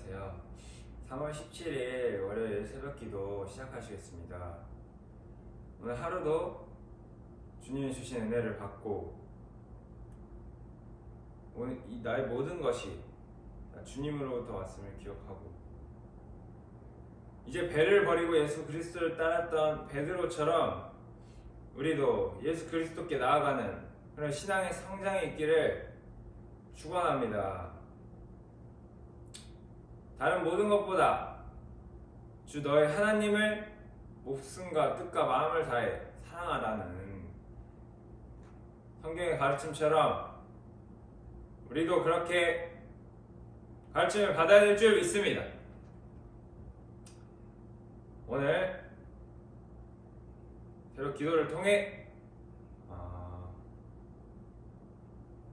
안녕하세요. 3월 17일 월요일 새벽기도 시작하시겠습니다. 오늘 하루도 주님이 주신 은혜를 받고 오늘 나의 모든 것이 주님으로부터 왔음을 기억하고 이제 배를 버리고 예수 그리스도를 따랐던 베드로처럼 우리도 예수 그리스도께 나아가는 그런 신앙의 성장이 있기를 축원합니다. 다른 모든 것보다 주 너의 하나님을 목숨과 뜻과 마음을 다해 사랑하라는 성경의 가르침처럼 우리도 그렇게 가르침을 받아야 될 줄 믿습니다. 오늘 새로 기도를 통해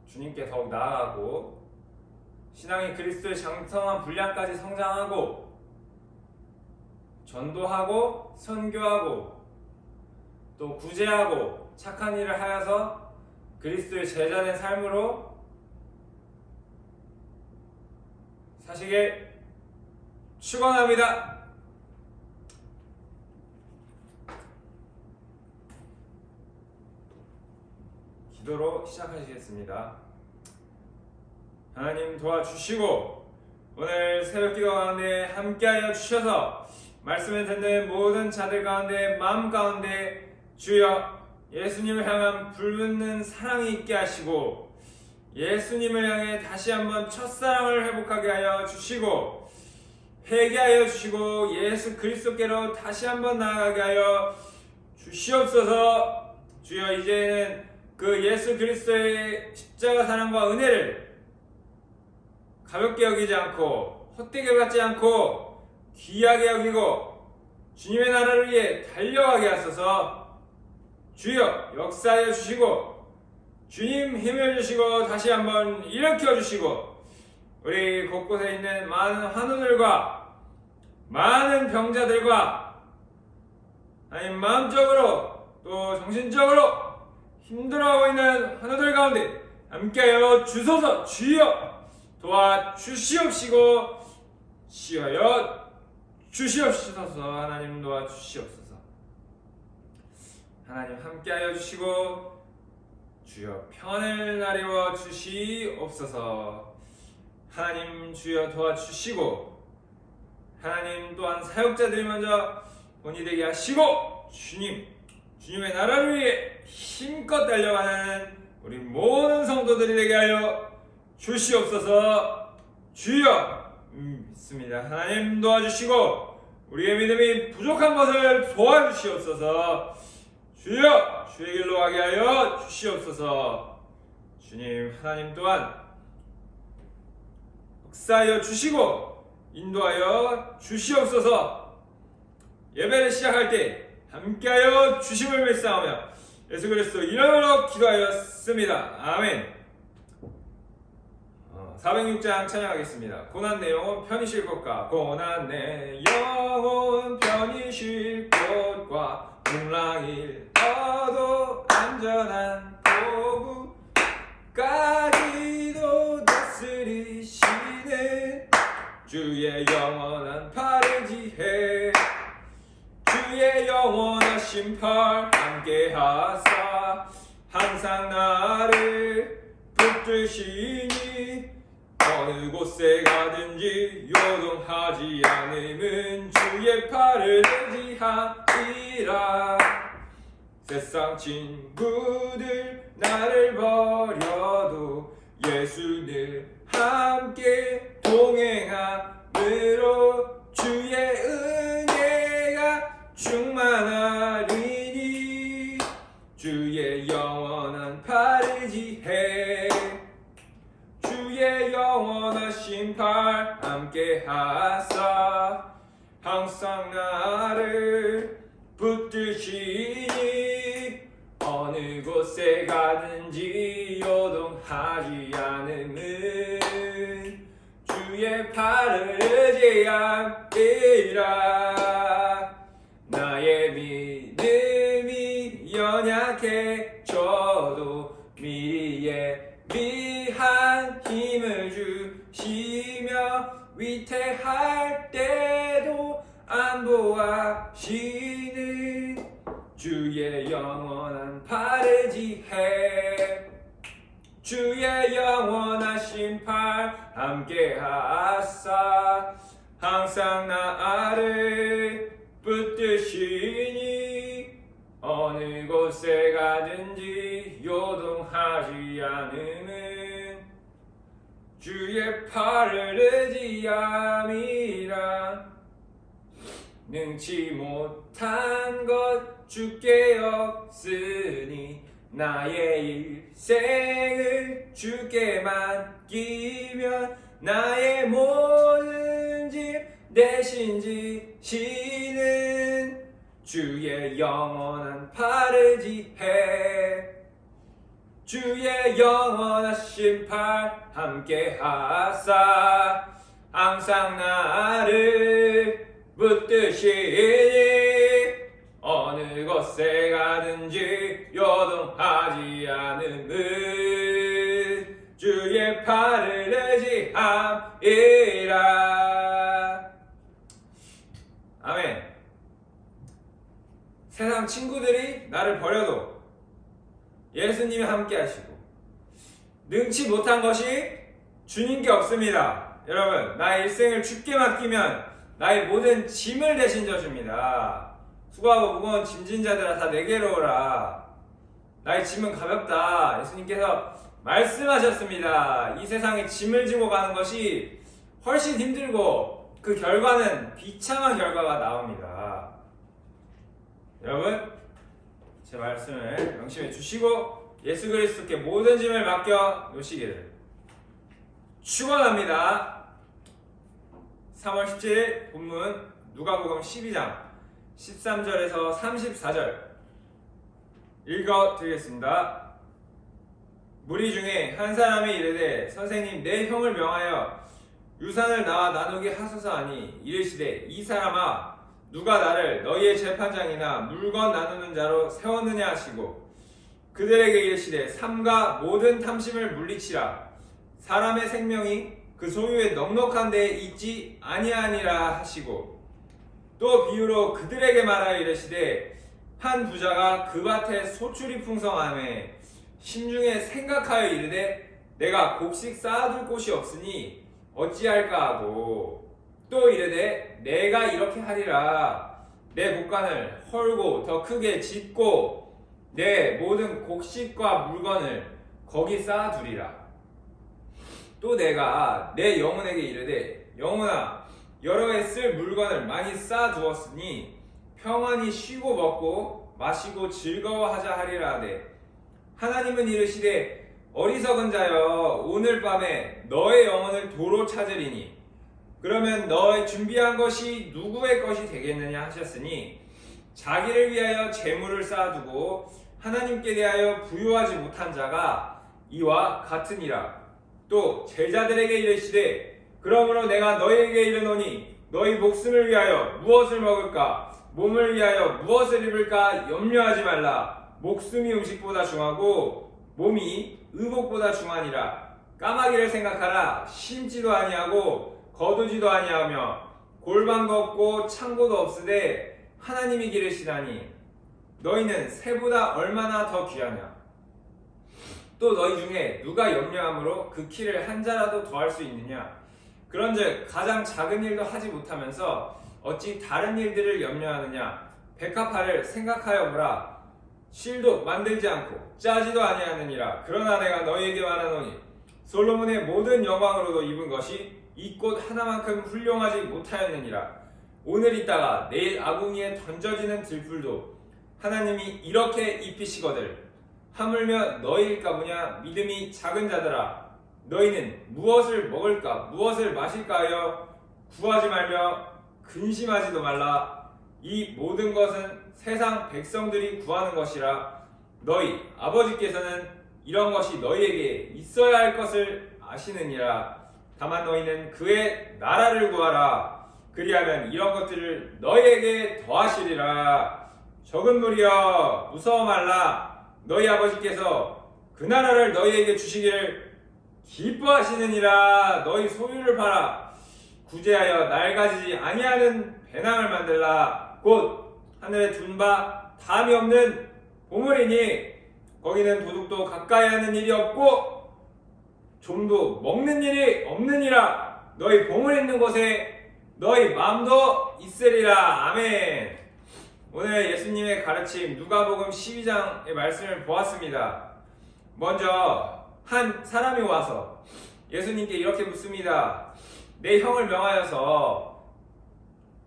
주님께 더욱 나아가고 신앙이 그리스도의 장성한 분량까지 성장하고 전도하고 선교하고 또 구제하고 착한 일을 하여서 그리스도의 제자된 삶으로 사시길 축원합니다. 기도로 시작하시겠습니다. 하나님 도와주시고 오늘 새벽기도 가운데 함께하여 주셔서 말씀을 듣는 모든 자들 가운데 마음 가운데 주여 예수님을 향한 불붙는 사랑이 있게 하시고 예수님을 향해 다시 한번 첫사랑을 회복하게 하여 주시고 회개하여 주시고 예수 그리스도께로 다시 한번 나아가게 하여 주시옵소서. 주여 이제는 그 예수 그리스도의 십자가 사랑과 은혜를 가볍게 여기지 않고 헛되게 받지 않고 귀하게 여기고 주님의 나라를 위해 달려가게 하소서. 주여 역사하여 주시고 주님 힘을 주시고 다시 한번 일으켜 주시고 우리 곳곳에 있는 많은 환우들과 많은 병자들과 아니 마음적으로 또 정신적으로 힘들어하고 있는 환우들 가운데 함께하여 주소서. 주여 도와주시옵시고 시하여 주시옵소서. 하나님 도와주시옵소서. 하나님 함께하여 주시고 주여 평안을 나리워 주시옵소서. 하나님 주여 도와주시고 하나님 또한 사역자들이 먼저 본이 되게 하시고 주님의 나라를 위해 힘껏 달려가는 우리 모든 성도들이 되게 하여 주시옵소서. 주여 믿습니다. 하나님 도와주시고 우리의 믿음이 부족한 것을 도와주시옵소서. 주여 주의 길로 가게 하여 주시옵소서. 주님 하나님 또한 역사하여 주시고 인도하여 주시옵소서. 예배를 시작할 때 함께하여 주심을 멸상하며 예수 그리스도 이름으로 기도하였습니다. 아멘. 406장 찬양하겠습니다. 고난 내 영혼 편히 쉴 곳과 고난 내 영혼 편히 쉴 곳과 풍랑일 떠도 안전한 포구까지도 다스리시는 주의 영원한 팔을 지해 주의 영원하신 팔 함께하사 항상 나를 붙드시니 어느 곳에 가든지 요동하지 않음은 주의 팔을 의지하리라. 세상 친구들 나를 버려도 예수 늘 함께 동행함으로 주의 은혜가 충만하리니 주의 영원한 팔을 지해 주의 영원하신 팔 함께 하사 항상 나를 붙드시니 어느 곳에 가든지 요동하지 않음은 주의 팔을 의지함이라. 나의 믿음이 연약해져도 미리에 위한 힘을 주시며 위태할 때도 안보하시는 주의 영원한 팔을 지혜 주의 영원하신 팔 함께하사 항상 나를 붙드시니 어느 곳에 가든지 요동하지 않음은 주의 팔을 의지함이라 능치 못한 것 주께 없으니 나의 일생을 주께 맡기면 나의 모든 짐 대신 지시는 주의 영원한 팔을 지혜 주의 영원하신 팔 함께하사 항상 나를 붙드시니 어느 곳에 가든지 요동하지 않음은 주의 팔을 의지함이라. 아멘. 세상 친구들이 나를 버려도 예수님이 함께 하시고 능치 못한 것이 주님께 없습니다. 여러분, 나의 일생을 주께 맡기면 나의 모든 짐을 대신 져줍니다. 수고하고 무거운 짐진 자들아 다 내게로 오라. 나의 짐은 가볍다. 예수님께서 말씀하셨습니다. 이 세상에 짐을 지고 가는 것이 훨씬 힘들고 그 결과는 비참한 결과가 나옵니다. 여러분, 제 말씀을 명심해 주시고 예수 그리스도께 모든 짐을 맡겨 놓으시기를 축원합니다. 3월 17일 본문 누가복음 12장 13절에서 34절 읽어드리겠습니다. 무리 중에 한 사람이 이르되 선생님 내 형을 명하여 유산을 나와 나누게 하소서 하니 이르시되 이 사람아 누가 나를 너희의 재판장이나 물건 나누는 자로 세웠느냐 하시고 그들에게 이르시되 삼가 모든 탐심을 물리치라. 사람의 생명이 그 소유의 넉넉한 데에 있지 아니하니라 하시고 또 비유로 그들에게 말하여 이르시되 한 부자가 그 밭에 소출이 풍성하매 심중에 생각하여 이르되 내가 곡식 쌓아둘 곳이 없으니 어찌할까 하고 또 이르되 내가 이렇게 하리라. 내 곡간을 헐고 더 크게 짓고 내 모든 곡식과 물건을 거기 쌓아두리라. 또 내가 내 영혼에게 이르되 영혼아 여러 해 쓸 물건을 많이 쌓아두었으니 평안히 쉬고 먹고 마시고 즐거워하자 하리라 하되 하나님은 이르시되 어리석은 자여 오늘 밤에 너의 영혼을 도로 찾으리니 그러면 너의 준비한 것이 누구의 것이 되겠느냐 하셨으니 자기를 위하여 재물을 쌓아두고 하나님께 대하여 부유하지 못한 자가 이와 같으니라. 또 제자들에게 이르시되 그러므로 내가 너희에게 이르노니 너희 목숨을 위하여 무엇을 먹을까 몸을 위하여 무엇을 입을까 염려하지 말라. 목숨이 음식보다 중하고 몸이 의복보다 중하니라. 까마귀를 생각하라. 심지도 아니하고 거두지도 아니하며 골방도 없고 창고도 없으되 하나님이 기르시다니 너희는 새보다 얼마나 더 귀하냐. 또 너희 중에 누가 염려함으로 그 키를 한 자라도 더할 수 있느냐. 그런즉 가장 작은 일도 하지 못하면서 어찌 다른 일들을 염려하느냐. 백합화를 생각하여 보라. 실도 만들지 않고 짜지도 아니하느니라. 그러나 내가 너희에게 말하노니 솔로몬의 모든 영광으로도 입은 것이 이 꽃 하나만큼 훌륭하지 못하였느니라. 오늘 있다가 내일 아궁이에 던져지는 들풀도 하나님이 이렇게 입히시거늘 하물며 너희일까 보냐. 믿음이 작은 자들아 너희는 무엇을 먹을까 무엇을 마실까 하여 구하지 말며 근심하지도 말라. 이 모든 것은 세상 백성들이 구하는 것이라. 너희 아버지께서는 이런 것이 너희에게 있어야 할 것을 아시느니라. 다만 너희는 그의 나라를 구하라. 그리하면 이런 것들을 너희에게 더하시리라. 적은 무리여 무서워 말라. 너희 아버지께서 그 나라를 너희에게 주시기를 기뻐하시느니라. 너희 소유를 팔아 구제하여 낡아지지 아니하는 배낭을 만들라. 곧 하늘에 둔 바 담이 없는 보물이니 거기는 도둑도 가까이 하는 일이 없고 좀도 먹는 일이 없느니라. 너희 보물 있는 곳에 너희 마음도 있으리라. 아멘. 오늘 예수님의 가르침 누가복음 12장의 말씀을 보았습니다. 먼저 한 사람이 와서 예수님께 이렇게 묻습니다. 내 형을 명하여서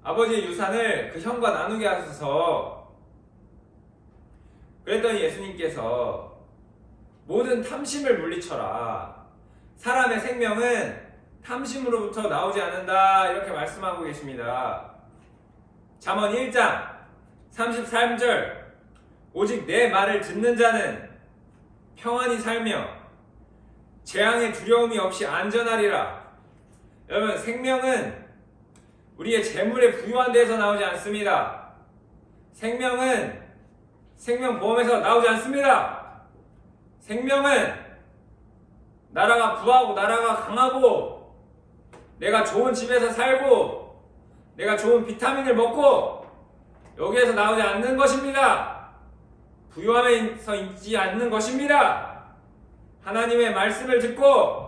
아버지의 유산을 그 형과 나누게 하소서. 그랬더니 예수님께서 모든 탐심을 물리쳐라. 사람의 생명은 탐심으로부터 나오지 않는다. 이렇게 말씀하고 계십니다. 잠언 1장 33절 오직 내 말을 듣는 자는 평안히 살며 재앙의 두려움이 없이 안전하리라. 여러분, 생명은 우리의 재물에 부유한 데서 나오지 않습니다. 생명은 생명보험에서 나오지 않습니다. 생명은 나라가 부하고 나라가 강하고 내가 좋은 집에서 살고 내가 좋은 비타민을 먹고 여기에서 나오지 않는 것입니다. 부유함에서 있지 않는 것입니다. 하나님의 말씀을 듣고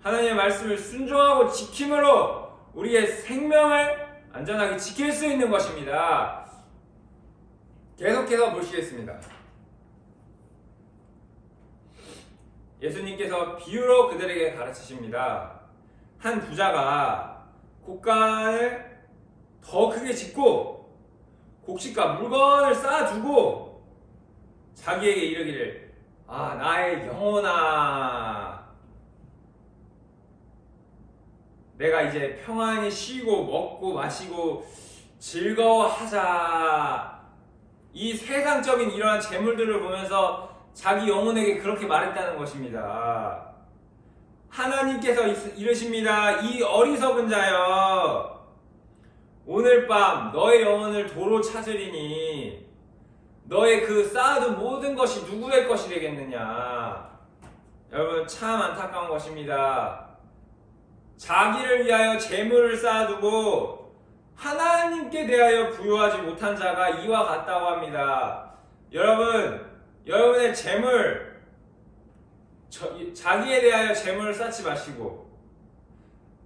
하나님의 말씀을 순종하고 지킴으로 우리의 생명을 안전하게 지킬 수 있는 것입니다. 계속해서 보시겠습니다. 예수님께서 비유로 그들에게 가르치십니다. 한 부자가 곡간을 더 크게 짓고 곡식과 물건을 쌓아두고 자기에게 이르기를 나의 영혼아, 내가 이제 평안히 쉬고 먹고 마시고 즐거워하자. 이 세상적인 이러한 재물들을 보면서 자기 영혼에게 그렇게 말했다는 것입니다. 하나님께서 이르십니다. 이 어리석은 자여, 오늘 밤 너의 영혼을 도로 찾으리니 너의 그 쌓아둔 모든 것이 누구의 것이 되겠느냐. 여러분, 참 안타까운 것입니다. 자기를 위하여 재물을 쌓아두고 하나님께 대하여 부유하지 못한 자가 이와 같다고 합니다. 여러분, 여러분의 재물, 자기에 대하여 재물을 쌓지 마시고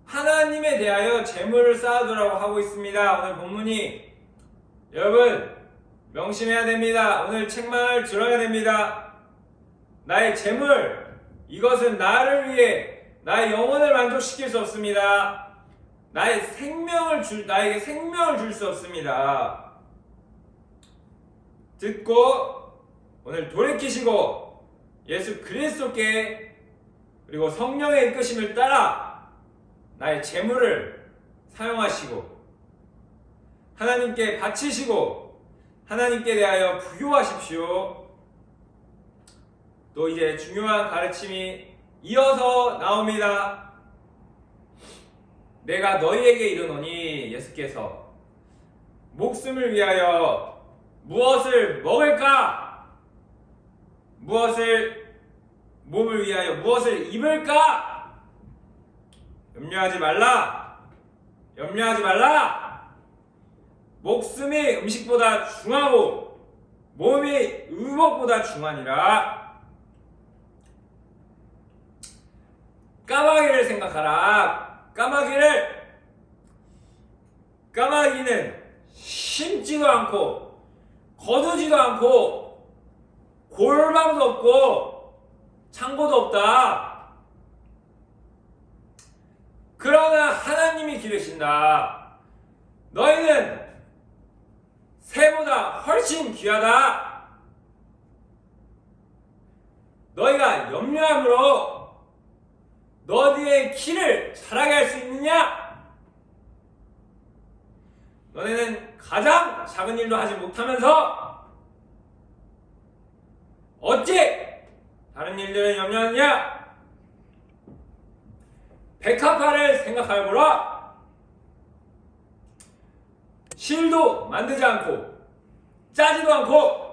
하나님에 대하여 재물을 쌓아두라고 하고 있습니다. 오늘 본문이. 여러분, 명심해야 됩니다. 오늘 책망을 들어야 됩니다. 나의 재물, 이것은 나를 위해 나의 영혼을 만족시킬 수 없습니다. 나에게 생명을 줄 수 없습니다. 듣고 오늘 돌이키시고 예수 그리스도께 그리고 성령의 이끄심을 따라 나의 재물을 사용하시고 하나님께 바치시고 하나님께 대하여 부요하십시오. 또 이제 중요한 가르침이 이어서 나옵니다. 내가 너희에게 이르노니, 예수께서 목숨을 위하여 무엇을 먹을까? 몸을 위하여 무엇을 입을까? 염려하지 말라. 염려하지 말라. 목숨이 음식보다 중하고 몸이 의복보다 중하니라. 까마귀를 생각하라. 까마귀는 심지도 않고 거두지도 않고 골방도 없고 창고도 없다. 그러나 하나님이 기르신다. 너희는 새보다 훨씬 귀하다. 너희가 염려함으로 너희의 키를 자라게 할 수 있느냐? 너네는 가장 작은 일도 하지 못하면서 어찌 다른 일들을 염려하느냐? 백합화를 생각하여보라. 실도 만들지 않고 짜지도 않고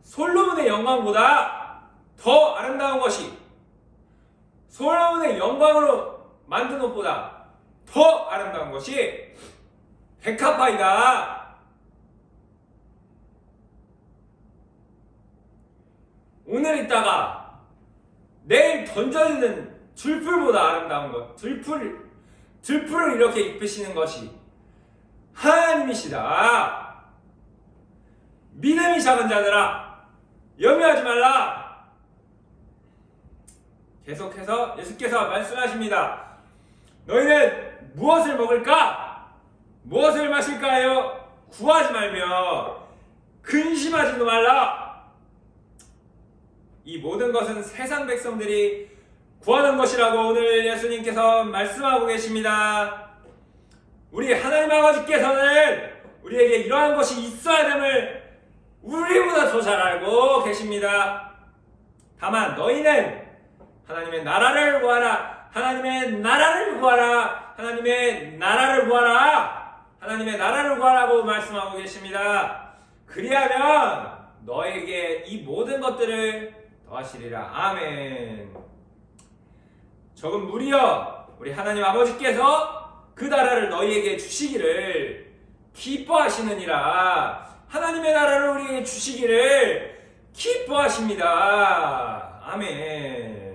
솔로몬의 영광보다 더 아름다운 것이 솔로몬의 영광으로 만든 옷보다 더 아름다운 것이 백합화이다. 오늘 있다가 내일 던져지는 들풀보다 아름다운 것, 들풀을 이렇게 입히시는 것이 하나님이시다. 믿음이 작은 자들아, 염려하지 말라. 계속해서 예수께서 말씀하십니다. 너희는 무엇을 먹을까? 무엇을 마실까 하여 구하지 말며 근심하지도 말라. 이 모든 것은 세상 백성들이 구하는 것이라고 오늘 예수님께서 말씀하고 계십니다. 우리 하나님 아버지께서는 우리에게 이러한 것이 있어야 됨을 우리보다 더 잘 알고 계십니다. 다만 너희는 하나님의 나라를 구하라. 하나님의 나라를 구하라. 하나님의 나라를 구하라. 하나님의 나라를 구하라고 말씀하고 계십니다. 그리하면 너에게 이 모든 것들을 더하시리라. 아멘. 적은 무리여, 우리 하나님 아버지께서 그 나라를 너희에게 주시기를 기뻐하시느니라. 하나님의 나라를 우리에게 주시기를 기뻐하십니다. 아멘.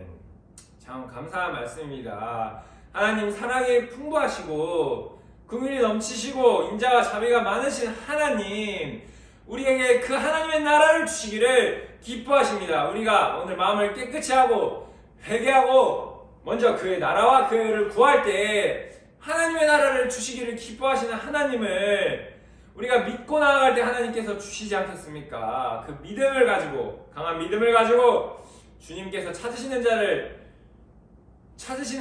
참 감사한 말씀입니다. 하나님 사랑이 풍부하시고 긍휼이 넘치시고 인자와 자비가 많으신 하나님, 우리에게 그 하나님의 나라를 주시기를 기뻐하십니다. 우리가 오늘 마음을 깨끗이 하고 회개하고 먼저 그의 나라와 그를 구할 때 하나님의 나라를 주시기를 기뻐하시는 하나님을 우리가 믿고 나아갈 때 하나님께서 주시지 않겠습니까? 그 믿음을 가지고, 강한 믿음을 가지고 주님께서 찾으시는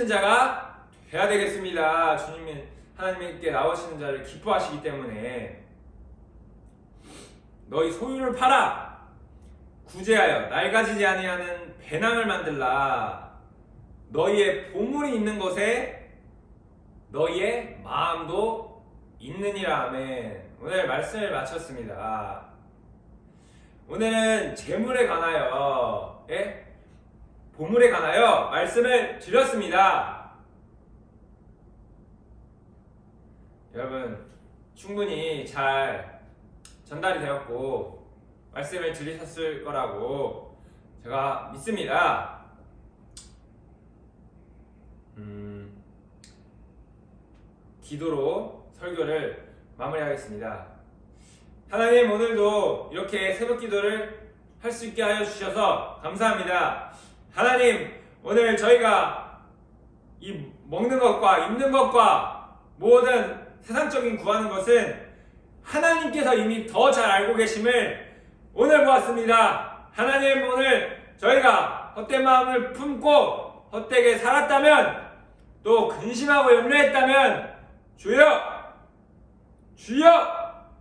자가 돼야 되겠습니다. 주님이 하나님께 나오시는 자를 기뻐하시기 때문에 너희 소유를 팔아 구제하여 낡아지지 아니하는 배낭을 만들라. 너희의 보물이 있는 곳에 너희의 마음도 있느니라. 아멘. 오늘 말씀을 마쳤습니다. 오늘은 재물에 관하여, 보물에 관하여 말씀을 드렸습니다. 여러분 충분히 잘 전달이 되었고 말씀을 들으셨을 거라고 제가 믿습니다. 기도로 설교를 마무리하겠습니다. 하나님, 오늘도 이렇게 새벽 기도를 할 수 있게 하여 주셔서 감사합니다. 하나님, 오늘 저희가 이 먹는 것과 입는 것과 모든 세상적인 구하는 것은 하나님께서 이미 더 잘 알고 계심을 오늘 보았습니다. 하나님, 오늘 저희가 헛된 마음을 품고 헛되게 살았다면, 또 근심하고 염려했다면 주여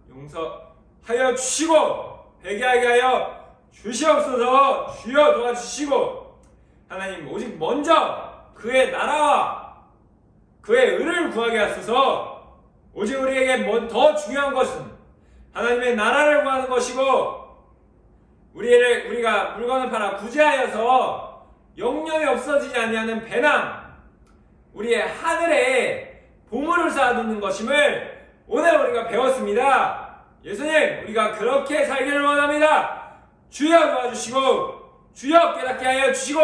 용서하여 주시고 회개하게 하여 주시옵소서. 주여 도와주시고, 하나님 오직 먼저 그의 나라와 그의 의를 구하게 하소서. 오직 우리에게 더 중요한 것은 하나님의 나라를 구하는 것이고, 우리가 물건을 팔아 구제하여서 영영이 없어지지 아니하는 배낭, 우리의 하늘에 보물을 쌓아두는 것임을 오늘 우리가 배웠습니다. 예수님, 우리가 그렇게 살기를 원합니다. 주여 도와주시고, 주여 깨닫게 하여 주시고,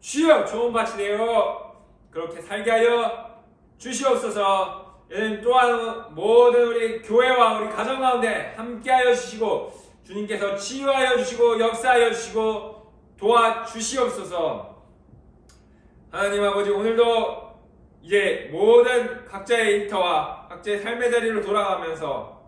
주여 좋은 밭이 되어 그렇게 살게 하여 주시옵소서. 예수님, 또한 모든 우리 교회와 우리 가정 가운데 함께 하여 주시고, 주님께서 치유하여 주시고 역사하여 주시고 도와주시옵소서. 하나님 아버지, 오늘도 이제 모든 각자의 일터와 각자의 삶의 자리로 돌아가면서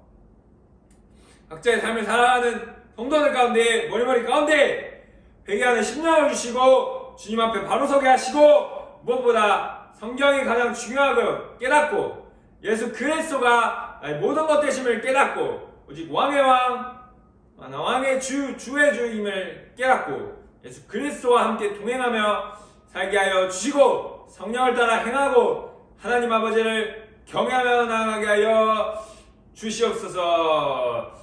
각자의 삶을 살아가는 성도들 가운데, 머리머리 가운데 회개하는 심령을 주시고 주님 앞에 바로 서게 하시고, 무엇보다 성경이 가장 중요하고 깨닫고 예수 그리스도가 나의 모든 것 되심을 깨닫고, 오직 왕의 왕, 왕의 주의 주임을 깨닫고 예수 그리스도와 함께 동행하며 살게 하여 주시고, 성령을 따라 행하고 하나님 아버지를 경외하며 나아가게 하여 주시옵소서.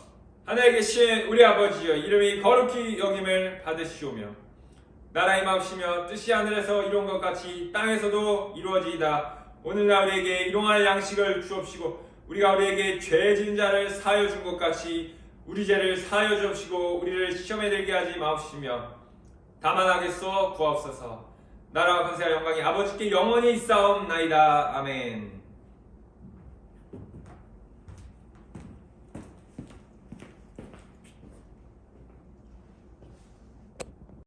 하늘에 계신 우리 아버지여, 이름이 거룩히 여김을 받으시오며 나라의 마음이시며 뜻이 하늘에서 이룬 것 같이 땅에서도 이루어지이다. 오늘날 우리에게 일용할 양식을 주옵시고 우리가 우리에게 죄 지은 자를 사하여 준 것 같이 우리 죄를 사하여 주옵시고 우리를 시험에 들게 하지 마옵시며 다만 하겠소 구하옵소서. 나라와 권세와 영광이 아버지께 영원히 있사옵나이다. 아멘.